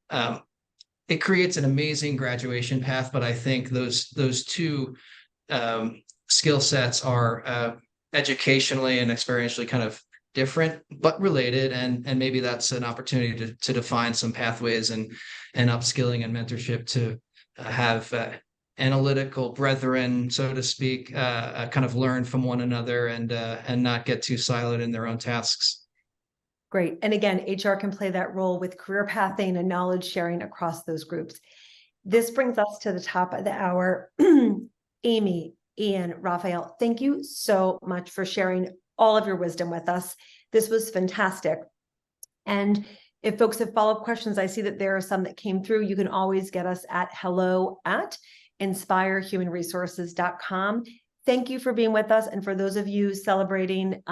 It creates an amazing graduation path, but I think those two skill sets are educationally and experientially kind of different but related, and maybe that's an opportunity to define some pathways and upskilling and mentorship to have analytical brethren, so to speak, kind of learn from one another and not get too siloed in their own tasks. Great. And again, HR can play that role with career pathing and knowledge sharing across those groups. This brings us to the top of the hour. Amy, Ian, Rafael, thank you so much for sharing all of your wisdom with us. This was fantastic. And if folks have follow-up questions, I see that there are some that came through. You can always get us at hello@inspirehumanresources.com. Thank you for being with us. And for those of you celebrating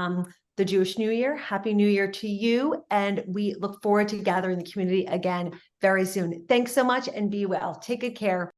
the Jewish New Year, Happy New Year to you. And we look forward to gathering the community again very soon. Thanks so much and be well. Take good care.